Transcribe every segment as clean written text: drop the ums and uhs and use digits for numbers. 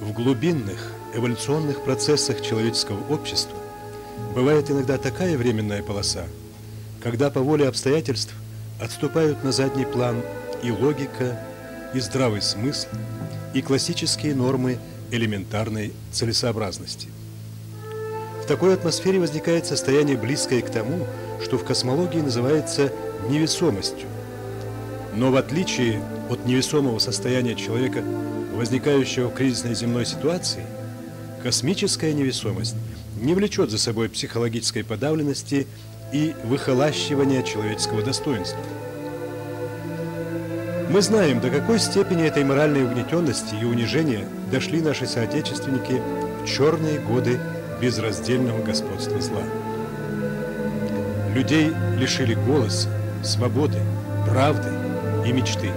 В глубинных эволюционных процессах человеческого общества бывает иногда такая временная полоса, когда по воле обстоятельств отступают на задний план и логика, и здравый смысл, и классические нормы элементарной целесообразности. В такой атмосфере возникает состояние, близкое к тому, что в космологии называется невесомостью. Но в отличие от невесомого состояния человека, возникающего в кризисной земной ситуации, космическая невесомость не влечет за собой психологической подавленности и выхолащивания человеческого достоинства. Мы знаем, до какой степени этой моральной угнетенности и унижения дошли наши соотечественники в черные годы безраздельного господства зла. Людей лишили голоса, свободы, правды и мечты.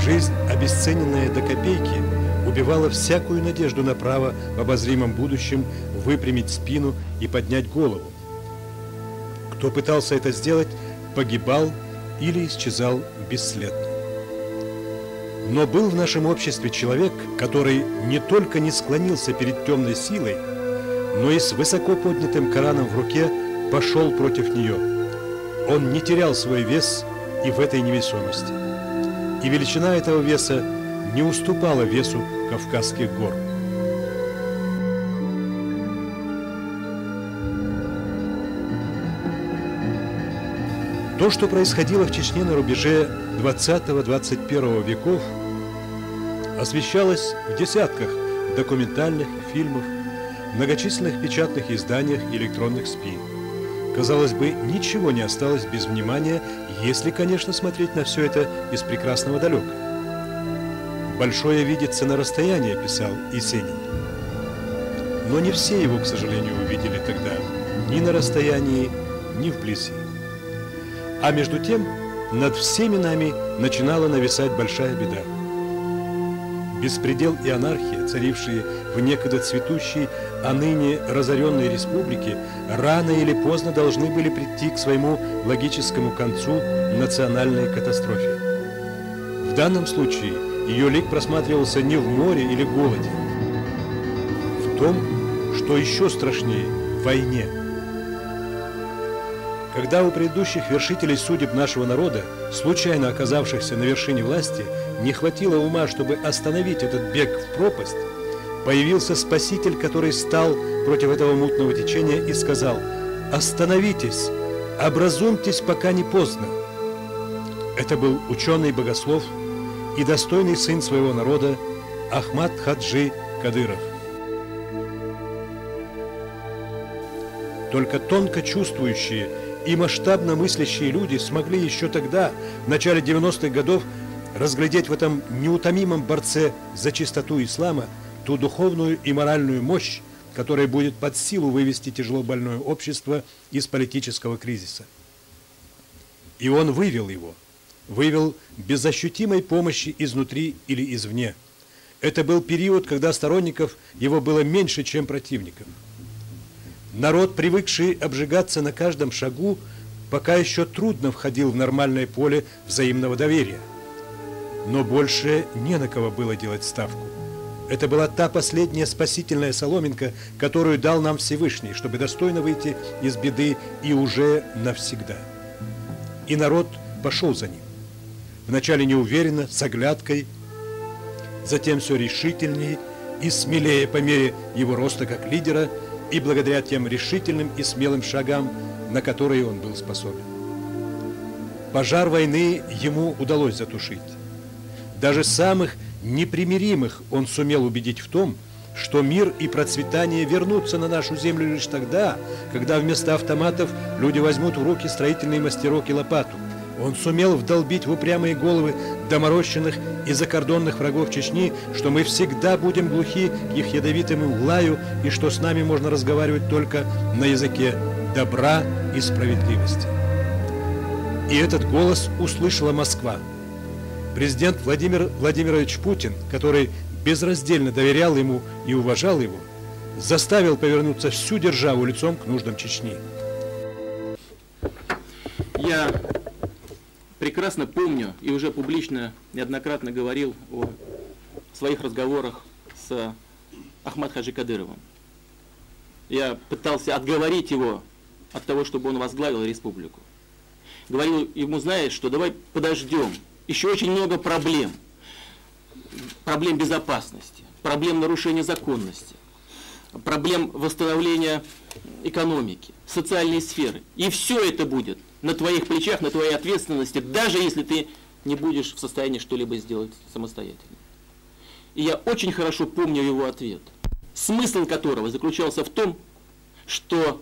Жизнь, обесцененная до копейки, убивала всякую надежду на право в обозримом будущем выпрямить спину и поднять голову. Кто пытался это сделать, погибал или исчезал бесследно. Но был в нашем обществе человек, который не только не склонился перед темной силой, но и с высоко поднятым Кораном в руке пошел против нее. Он не терял свой вес и в этой невесомости. И величина этого веса не уступала весу Кавказских гор. То, что происходило в Чечне на рубеже 20-21 веков, освещалось в десятках документальных фильмов, многочисленных печатных изданиях и электронных СМИ. Казалось бы, ничего не осталось без внимания, если, конечно, смотреть на все это из прекрасного далека. «Большое видится на расстоянии», – писал Есенин. Но не все его, к сожалению, увидели тогда ни на расстоянии, ни вблизи. А между тем над всеми нами начинала нависать большая беда. Беспредел и анархия, царившие в некогда цветущей, а ныне разоренной республике, рано или поздно должны были прийти к своему логическому концу национальной катастрофе. В данном случае ее лик просматривался не в море или голоде, в том, что еще страшнее – в войне. Когда у предыдущих вершителей судеб нашего народа, случайно оказавшихся на вершине власти, не хватило ума, чтобы остановить этот бег в пропасть, появился Спаситель, который стал против этого мутного течения и сказал: «Остановитесь, образумьтесь, пока не поздно». Это был ученый-богослов и достойный сын своего народа Ахмад Хаджи Кадыров. Только тонко чувствующие и масштабно мыслящие люди смогли еще тогда, в начале 90-х годов, разглядеть в этом неутомимом борце за чистоту ислама ту духовную и моральную мощь, которая будет под силу вывести тяжело больное общество из политического кризиса. И он вывел его, вывел без ощутимой помощи изнутри или извне. Это был период, когда сторонников его было меньше, чем противников. Народ, привыкший обжигаться на каждом шагу, пока еще трудно входил в нормальное поле взаимного доверия. Но больше не на кого было делать ставку. Это была та последняя спасительная соломинка, которую дал нам Всевышний, чтобы достойно выйти из беды и уже навсегда. И народ пошел за ним. Вначале неуверенно, с оглядкой, затем все решительнее и смелее по мере его роста как лидера и благодаря тем решительным и смелым шагам, на которые он был способен. Пожар войны ему удалось затушить. Даже самых непримиримых он сумел убедить в том, что мир и процветание вернутся на нашу землю лишь тогда, когда вместо автоматов люди возьмут в руки строительный мастерок и лопату. Он сумел вдолбить в упрямые головы доморощенных и закордонных врагов Чечни, что мы всегда будем глухи к их ядовитому лаю и что с нами можно разговаривать только на языке добра и справедливости. И этот голос услышала Москва. Президент Владимир Владимирович Путин, который безраздельно доверял ему и уважал его, заставил повернуться всю державу лицом к нуждам Чечни. Я прекрасно помню и уже публично неоднократно говорил о своих разговорах с Ахмад Хаджи Кадыровым. Я пытался отговорить его от того, чтобы он возглавил республику. Говорил ему, знаешь, что давай подождем. Еще очень много проблем. Проблем безопасности, проблем нарушения законности, проблем восстановления экономики, социальной сферы. И все это будет на твоих плечах, на твоей ответственности, даже если ты не будешь в состоянии что-либо сделать самостоятельно. И я очень хорошо помню его ответ, смысл которого заключался в том, что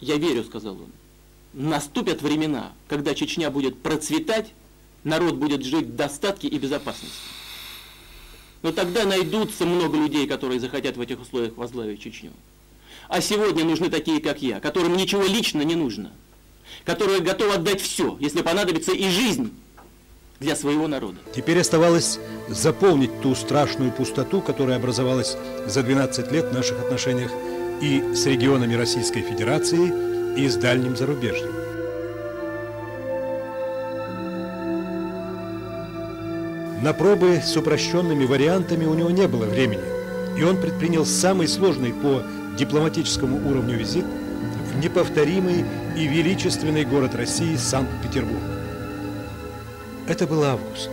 «я верю», — сказал он, «наступят времена, когда Чечня будет процветать, народ будет жить в достатке и безопасности. Но тогда найдутся много людей, которые захотят в этих условиях возглавить Чечню. А сегодня нужны такие, как я, которым ничего лично не нужно, которые готовы отдать все, если понадобится и жизнь для своего народа». Теперь оставалось заполнить ту страшную пустоту, которая образовалась за 12 лет в наших отношениях и с регионами Российской Федерации, и с дальним зарубежьем. На пробы с упрощенными вариантами у него не было времени, и он предпринял самый сложный по дипломатическому уровню визит в неповторимый и величественный город России Санкт-Петербург. Это был август.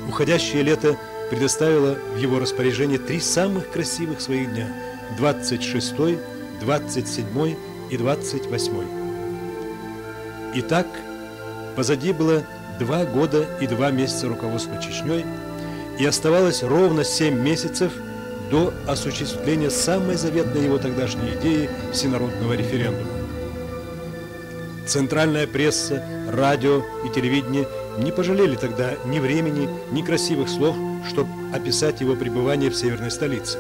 Уходящее лето предоставило в его распоряжение 3 самых красивых своих дня – 26-й, 27-й и 28-й. Итак, позади было 2 года и 2 месяца руководства Чечней, и оставалось ровно 7 месяцев до осуществления самой заветной его тогдашней идеи всенародного референдума. Центральная пресса, радио и телевидение не пожалели тогда ни времени, ни красивых слов, чтобы описать его пребывание в северной столице.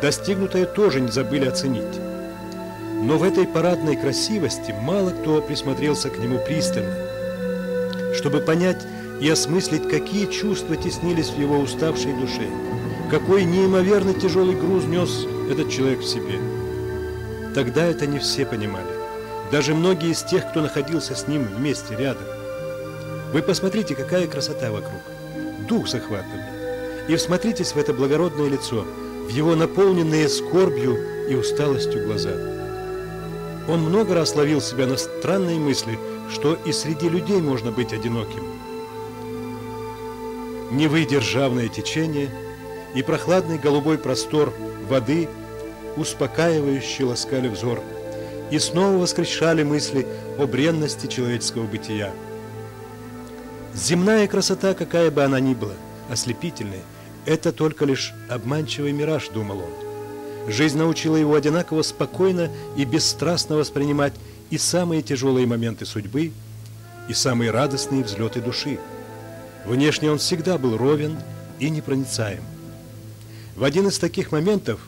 Достигнутое тоже не забыли оценить. Но в этой парадной красивости мало кто присмотрелся к нему пристально, чтобы понять и осмыслить, какие чувства теснились в его уставшей душе, какой неимоверно тяжелый груз нес этот человек в себе. Тогда это не все понимали, даже многие из тех, кто находился с ним вместе рядом. Вы посмотрите, какая красота вокруг, дух захватывает, и всмотритесь в это благородное лицо, в его наполненные скорбью и усталостью глаза. Он много раз ловил себя на странные мысли, что и среди людей можно быть одиноким. Невы державное течение и прохладный голубой простор воды успокаивающе ласкали взор и снова воскрешали мысли о бренности человеческого бытия. Земная красота, какая бы она ни была, ослепительная, это только лишь обманчивый мираж, думал он. Жизнь научила его одинаково спокойно и бесстрастно воспринимать и самые тяжелые моменты судьбы, и самые радостные взлеты души. Внешне он всегда был ровен и непроницаем. В один из таких моментов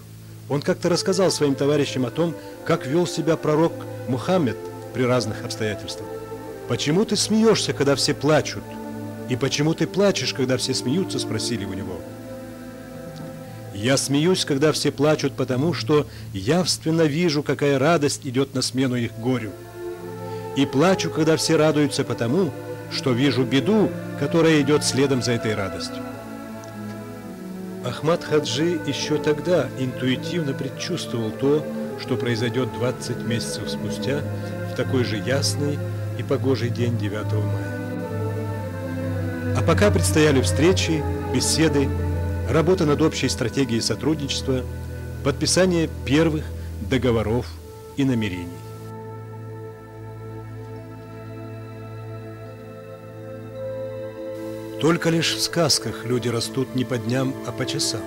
он как-то рассказал своим товарищам о том, как вел себя пророк Мухаммед при разных обстоятельствах. «Почему ты смеешься, когда все плачут? И почему ты плачешь, когда все смеются?» – спросили у него. «Я смеюсь, когда все плачут, потому что явственно вижу, какая радость идет на смену их горю. И плачу, когда все радуются, потому что вижу беду, которая идет следом за этой радостью». Ахмад Хаджи еще тогда интуитивно предчувствовал то, что произойдет 20 месяцев спустя, в такой же ясный и погожий день 9 мая. А пока предстояли встречи, беседы, работа над общей стратегией сотрудничества, подписание первых договоров и намерений. Только лишь в сказках люди растут не по дням, а по часам.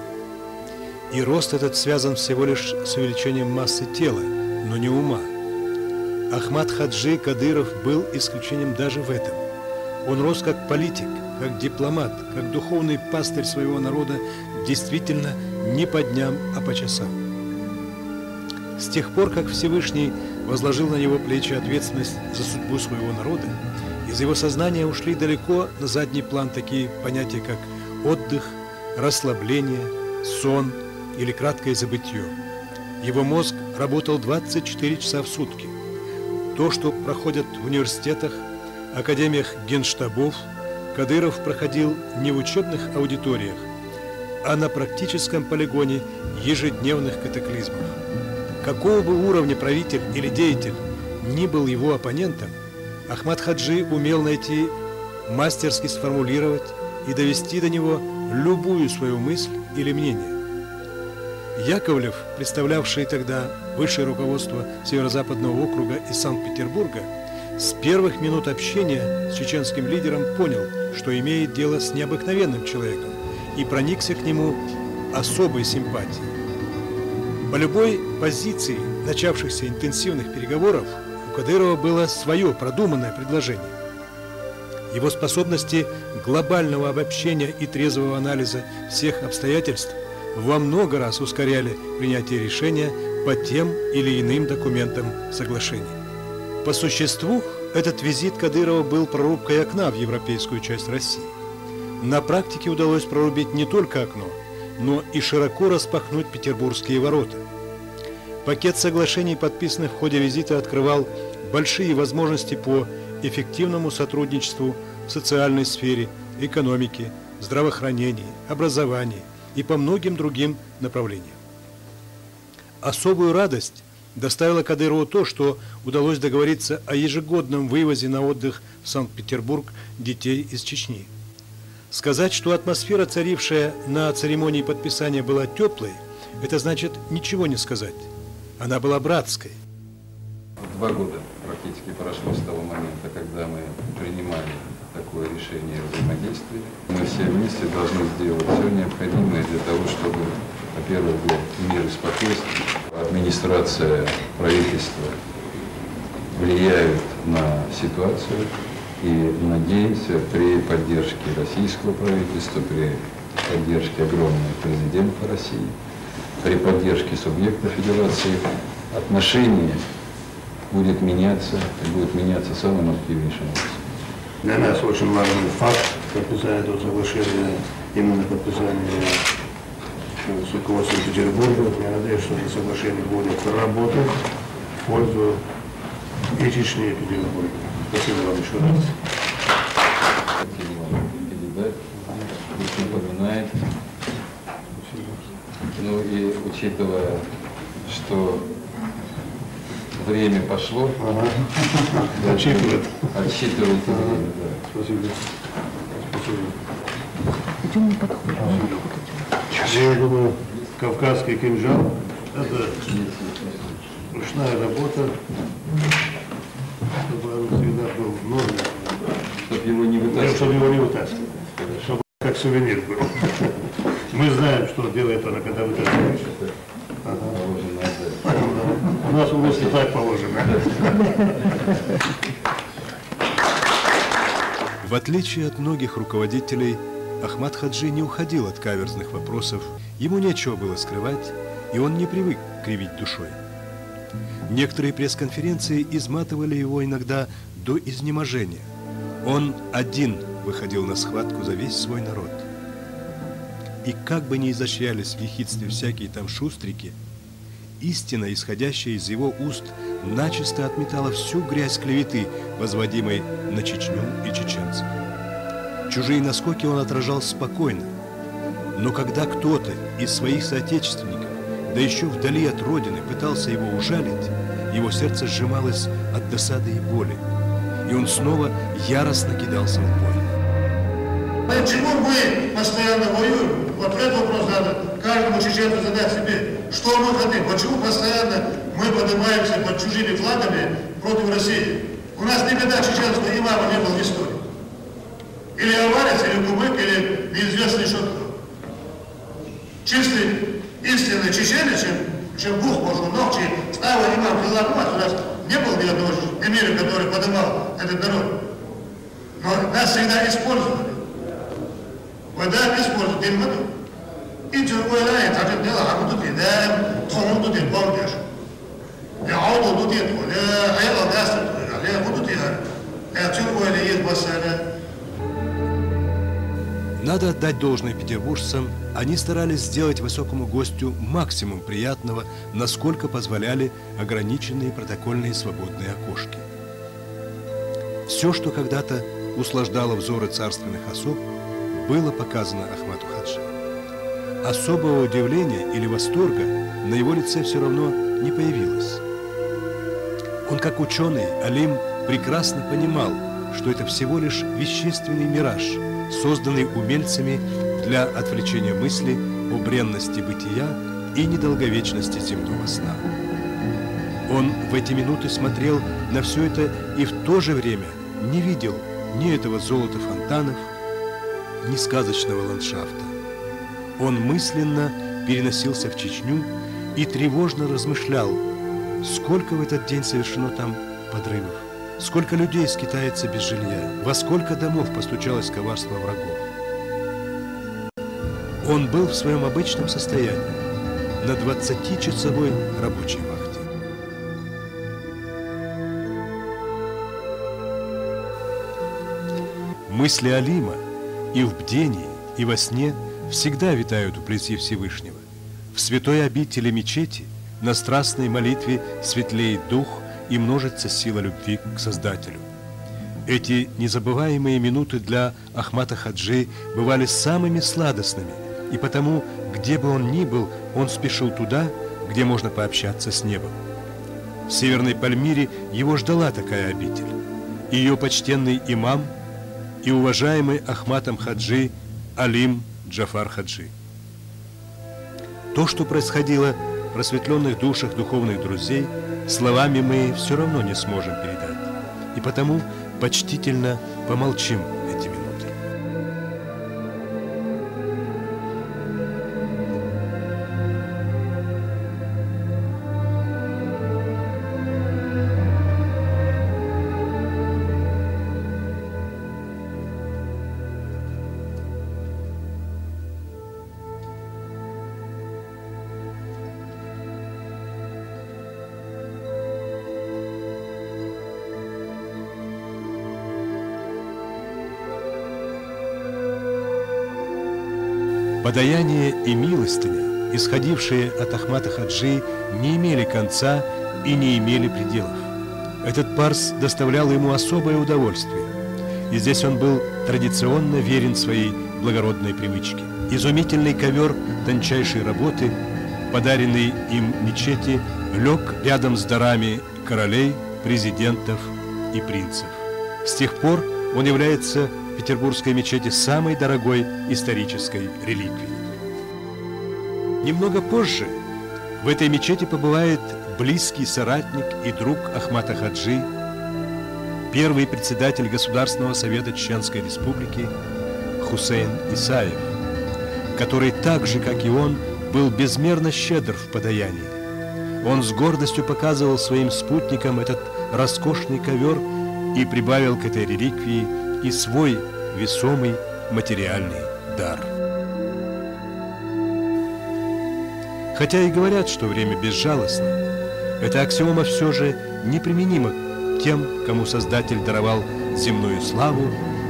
И рост этот связан всего лишь с увеличением массы тела, но не ума. Ахмад Хаджи Кадыров был исключением даже в этом. Он рос как политик, как дипломат, как духовный пастырь своего народа, действительно не по дням, а по часам. С тех пор, как Всевышний возложил на него плечи ответственность за судьбу своего народа, из его сознания ушли далеко на задний план такие понятия, как отдых, расслабление, сон или краткое забытье. Его мозг работал 24 часа в сутки. То, что проходят в университетах, академиях генштабов Кадыров проходил не в учебных аудиториях, а на практическом полигоне ежедневных катаклизмов. Какого бы уровня правитель или деятель ни был его оппонентом, Ахмад Хаджи умел найти, мастерски сформулировать и довести до него любую свою мысль или мнение. Яковлев, представлявший тогда высшее руководство Северо-Западного округа из Санкт-Петербурга, с первых минут общения с чеченским лидером понял, что имеет дело с необыкновенным человеком, и проникся к нему особой симпатией. По любой позиции начавшихся интенсивных переговоров у Кадырова было свое продуманное предложение. Его способности глобального обобщения и трезвого анализа всех обстоятельств во много раз ускоряли принятие решения по тем или иным документам соглашений. По существу, этот визит Кадырова был прорубкой окна в европейскую часть России. На практике удалось прорубить не только окно, но и широко распахнуть петербургские ворота. Пакет соглашений, подписанных в ходе визита, открывал большие возможности по эффективному сотрудничеству в социальной сфере, экономике, здравоохранении, образовании и по многим другим направлениям. Особую радость доставило Кадырову то, что удалось договориться о ежегодном вывозе на отдых в Санкт-Петербург детей из Чечни. Сказать, что атмосфера, царившая на церемонии подписания, была теплой, это значит ничего не сказать. Она была братской. 2 года практически прошло с того момента, когда мы принимали такое решение о взаимодействии. Мы все вместе должны сделать все необходимое для того, чтобы, во-первых, был мир и спокойствие. Администрация, правительство влияют на ситуацию, и надеемся, при поддержке российского правительства, при поддержке огромного президента России, при поддержке субъекта Федерации, отношения будет меняться, и будет меняться самым активнейшим образом. Для нас очень важный факт подписания этого соглашения, именно подписание с руководством Петербурга. Я надеюсь, что это соглашение будет работать в пользу и Чечни, и Петербурга. Спасибо вам еще раз. Хотели вам передать, пусть напоминает. Ну и учитывая, что время пошло, Отсчитывает. Отсчитывайте время, да. Спасибо. Спасибо. Идем не подходим. Я думаю, кавказский кинжал – это ручная работа, чтобы он всегда был в норме. Чтобы его не вытаскивать. Чтобы его не вытаскивать. Чтобы как сувенир был. Мы знаем, что делает она, когда вытаскиваешь. У нас в области так положено. В отличие от многих руководителей, Ахмад Хаджи не уходил от каверзных вопросов, ему нечего было скрывать, и он не привык кривить душой. Некоторые пресс-конференции изматывали его иногда до изнеможения. Он один выходил на схватку за весь свой народ. И как бы ни изощрялись в ехидстве всякие там шустрики, истина, исходящая из его уст, начисто отметала всю грязь клеветы, возводимой на Чечню и чеченцев. Чужие наскоки он отражал спокойно, но когда кто-то из своих соотечественников, да еще вдали от родины, пытался его ужалить, его сердце сжималось от досады и боли, и он снова яростно кидался в бой. Почему мы постоянно воюем? Вот этот вопрос надо каждому чеченцу задать себе. Что мы хотим? Почему постоянно мы поднимаемся под чужими флагами против России? У нас никогда чеченского имама не было в истории. Или аварец, или кумык, или неизвестный что-то. Чистый, истинный чеченец, чем Бух, Божунов, чем Става имам Филармат, у нас не было ни одного эмира, который поднимал этот народ. Но нас всегда использовали. وده بيسبور الدين مدو انتوا ولا يتعجب دي عمودو دي ده تخمودو دي بانجر يعودو دي ولا هيلا ناس عليها مدو دي هيتشوفوا ولا يتبص هذا. Надо отдать должное петербуржцам, они старались сделать высокому гостю максимум приятного, насколько позволяли ограниченные протокольные свободные окошки. Все, что когда-то услаждало взоры царственных особ, было показано Ахмату Хаджи. Особого удивления или восторга на его лице все равно не появилось. Он, как ученый, алим, прекрасно понимал, что это всего лишь вещественный мираж, созданный умельцами для отвлечения мысли о бренности бытия и недолговечности земного сна. Он в эти минуты смотрел на все это и в то же время не видел ни этого золота фонтанов, ни сказочного ландшафта. Он мысленно переносился в Чечню и тревожно размышлял, сколько в этот день совершено там подрывов, сколько людей скитается без жилья, во сколько домов постучалось коварство врагов. Он был в своем обычном состоянии, на 20-часовой рабочей вахте. Мысли алима и в бдении, и во сне всегда витают вблизи Всевышнего. В святой обители мечети на страстной молитве светлеет дух и множится сила любви к Создателю. Эти незабываемые минуты для Ахмата Хаджи бывали самыми сладостными, и потому, где бы он ни был, он спешил туда, где можно пообщаться с небом. В Северной Пальмире его ждала такая обитель. Ее почтенный имам и уважаемый Ахматом Хаджи Алим Джафар Хаджи. То, что происходило в просветленных душах духовных друзей, словами мы все равно не сможем передать, и потому почтительно помолчим эти минуты. Подаяние и милостыня, исходившие от Ахмата Хаджи, не имели конца и не имели пределов. Этот парс доставлял ему особое удовольствие, и здесь он был традиционно верен своей благородной привычке. Изумительный ковер тончайшей работы, подаренный им мечети, лег рядом с дарами королей, президентов и принцев. С тех пор он является в Петербургской мечети самой дорогой исторической реликвией. Немного позже в этой мечети побывает близкий соратник и друг Ахмата Хаджи, первый председатель Государственного совета Чеченской Республики Хусейн Исаев, который так же, как и он, был безмерно щедр в подаянии. Он с гордостью показывал своим спутникам этот роскошный ковер и прибавил к этой реликвии и свой весомый материальный дар. Хотя и говорят, что время безжалостно, эта аксиома все же неприменима к тем, кому Создатель даровал земную славу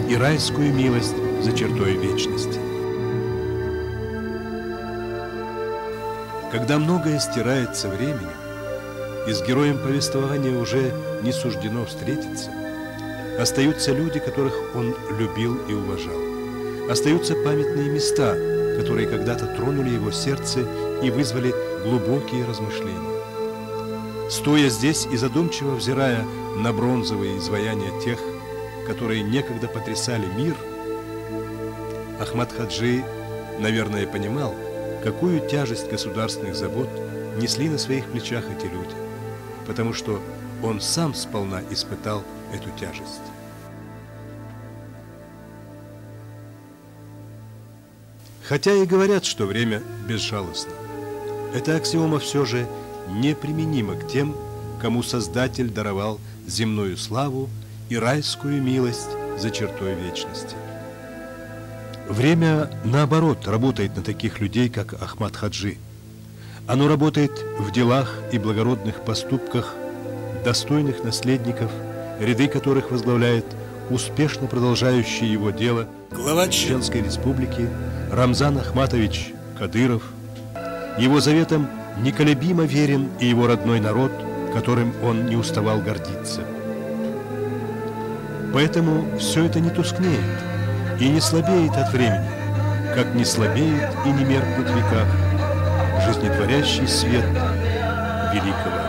и райскую милость за чертой вечности. Когда многое стирается временем, и с героем повествования уже не суждено встретиться, остаются люди, которых он любил и уважал. Остаются памятные места, которые когда-то тронули его сердце и вызвали глубокие размышления. Стоя здесь и задумчиво взирая на бронзовые изваяния тех, которые некогда потрясали мир, Ахмат Хаджи, наверное, понимал, какую тяжесть государственных забот несли на своих плечах эти люди, потому что он сам сполна испытал эту тяжесть. Хотя и говорят, что время безжалостно, эта аксиома все же неприменима к тем, кому Создатель даровал земную славу и райскую милость за чертой вечности. Время, наоборот, работает на таких людей, как Ахмат Хаджи. Оно работает в делах и благородных поступках достойных наследников, ряды которых возглавляет успешно продолжающий его дело глава Чеченской Республики Рамзан Ахматович Кадыров. Его заветам неколебимо верен и его родной народ, которым он не уставал гордиться. Поэтому все это не тускнеет и не слабеет от времени, как не слабеет и не меркнет в веках жизнетворящий свет великого